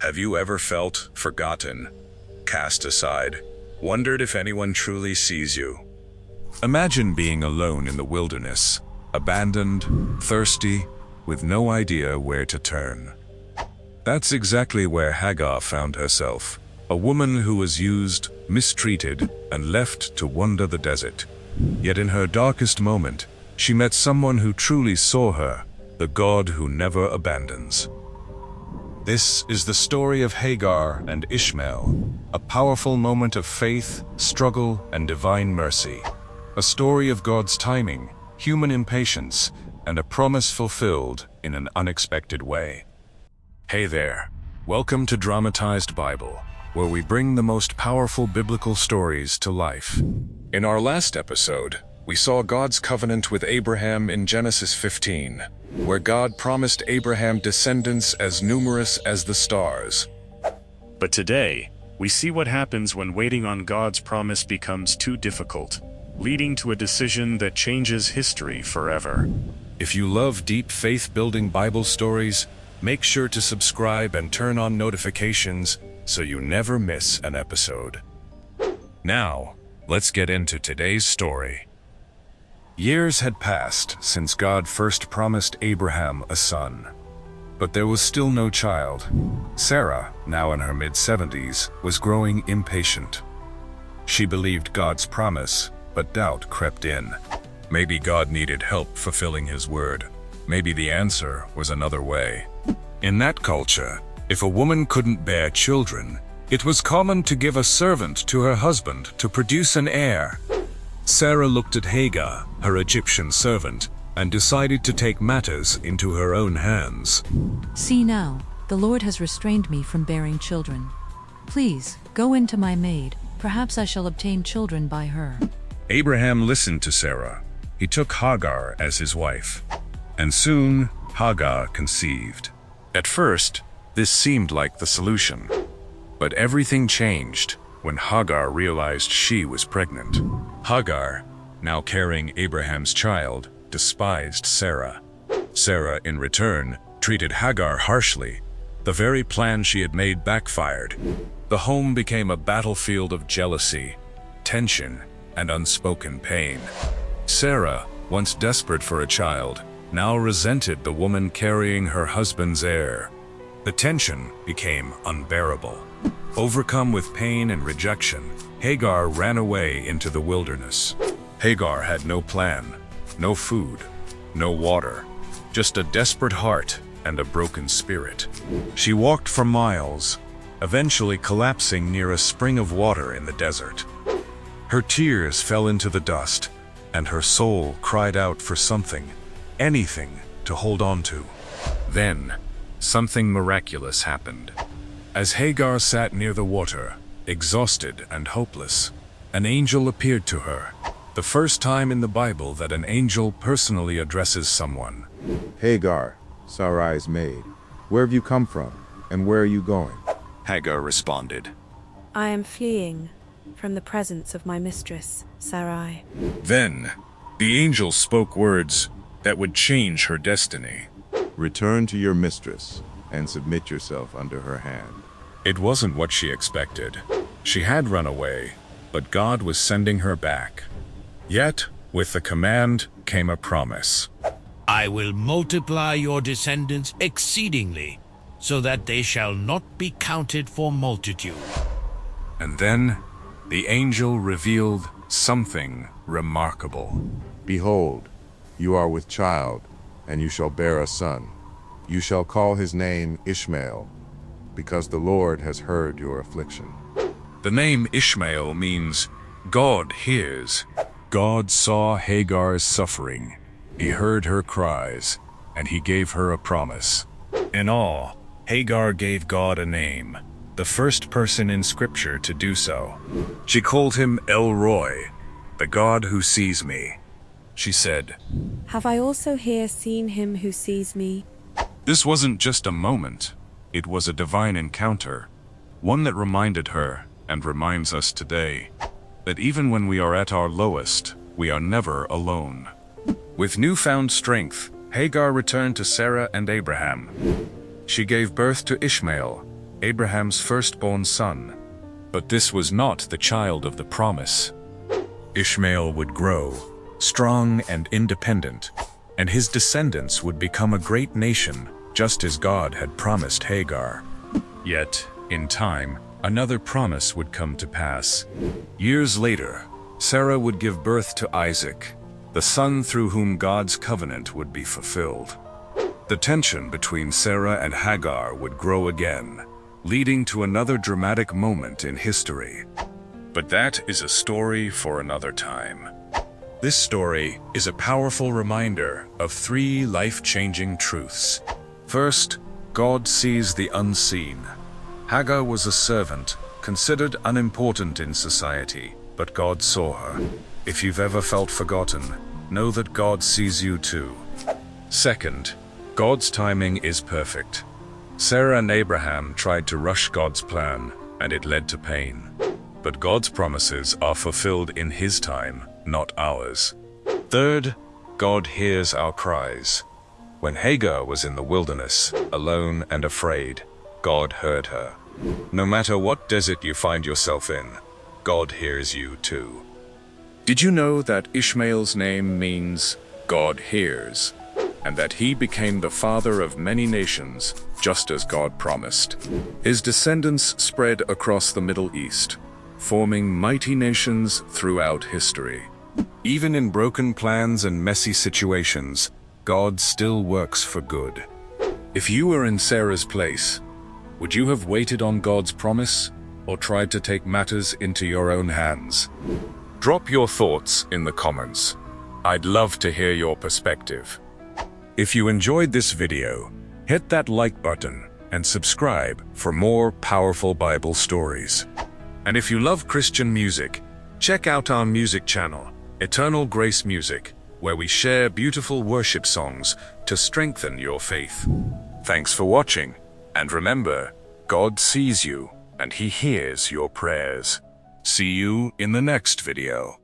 Have you ever felt forgotten, cast aside, wondered if anyone truly sees you? Imagine being alone in the wilderness, abandoned, thirsty, with no idea where to turn. That's exactly where Hagar found herself, a woman who was used, mistreated, and left to wander the desert. Yet in her darkest moment, she met someone who truly saw her, the God who never abandons. This is the story of Hagar and Ishmael, a powerful moment of faith, struggle, and divine mercy. A story of God's timing, human impatience, and a promise fulfilled in an unexpected way. Hey there, welcome to Dramatized Bible, where we bring the most powerful biblical stories to life. In our last episode, we saw God's covenant with Abraham in Genesis 15, where God promised Abraham descendants as numerous as the stars. But today, we see what happens when waiting on God's promise becomes too difficult, leading to a decision that changes history forever. If you love deep faith-building Bible stories, make sure to subscribe and turn on notifications so you never miss an episode. Now, let's get into today's story. Years had passed since God first promised Abraham a son. But there was still no child. Sarah, now in her mid-70s, was growing impatient. She believed God's promise, but doubt crept in. Maybe God needed help fulfilling his word. Maybe the answer was another way. In that culture, if a woman couldn't bear children, it was common to give a servant to her husband to produce an heir. Sarah looked at Hagar, her Egyptian servant, and decided to take matters into her own hands. See now, the Lord has restrained me from bearing children. Please, go in to my maid, perhaps I shall obtain children by her. Abraham listened to Sarah. He took Hagar as his wife. And soon, Hagar conceived. At first, this seemed like the solution. But everything changed when Hagar realized she was pregnant. Hagar, now carrying Abraham's child, despised Sarah. Sarah, in return, treated Hagar harshly. The very plan she had made backfired. The home became a battlefield of jealousy, tension, and unspoken pain. Sarah, once desperate for a child, now resented the woman carrying her husband's heir. The tension became unbearable. Overcome with pain and rejection, Hagar ran away into the wilderness. Hagar had no plan, no food, no water, just a desperate heart and a broken spirit. She walked for miles, eventually collapsing near a spring of water in the desert. Her tears fell into the dust, and her soul cried out for something, anything to hold on to. Then, something miraculous happened. As Hagar sat near the water, exhausted and hopeless, an angel appeared to her. The first time in the Bible that an angel personally addresses someone. Hagar, Sarai's maid, where have you come from, and where are you going? Hagar responded. I am fleeing from the presence of my mistress, Sarai. Then, the angel spoke words that would change her destiny. Return to your mistress and submit yourself under her hand. It wasn't what she expected. She had run away, but God was sending her back. Yet, with the command came a promise. I will multiply your descendants exceedingly, so that they shall not be counted for multitude. And then, the angel revealed something remarkable. Behold, you are with child, and you shall bear a son. You shall call his name Ishmael, because the Lord has heard your affliction. The name Ishmael means God hears. God saw Hagar's suffering. He heard her cries, and he gave her a promise. In awe, Hagar gave God a name, the first person in Scripture to do so. She called him Elroi, the God who sees me. She said, Have I also here seen him who sees me? This wasn't just a moment. It was a divine encounter, one that reminded her, and reminds us today, that even when we are at our lowest, we are never alone. With newfound strength, Hagar returned to Sarah and Abraham. She gave birth to Ishmael, Abraham's firstborn son. But this was not the child of the promise. Ishmael would grow, strong and independent, and his descendants would become a great nation, just as God had promised Hagar. Yet, in time, another promise would come to pass. Years later, Sarah would give birth to Isaac, the son through whom God's covenant would be fulfilled. The tension between Sarah and Hagar would grow again, leading to another dramatic moment in history. But that is a story for another time. This story is a powerful reminder of three life-changing truths. First, God sees the unseen. Hagar was a servant, considered unimportant in society, but God saw her. If you've ever felt forgotten, know that God sees you too. Second, God's timing is perfect. Sarah and Abraham tried to rush God's plan, and it led to pain. But God's promises are fulfilled in His time, not ours. Third, God hears our cries. When Hagar was in the wilderness, alone and afraid, God heard her. No matter what desert you find yourself in, God hears you too. Did you know that Ishmael's name means God hears, and that he became the father of many nations, just as God promised? His descendants spread across the Middle East, forming mighty nations throughout history. Even in broken plans and messy situations, God still works for good. If you were in Sarah's place, would you have waited on God's promise, or tried to take matters into your own hands? Drop your thoughts in the comments. I'd love to hear your perspective. If you enjoyed this video, hit that like button and subscribe for more powerful Bible stories. And if you love Christian music, check out our music channel, Eternal Grace Music, where we share beautiful worship songs to strengthen your faith. Thanks for watching, and remember, God sees you and He hears your prayers. See you in the next video.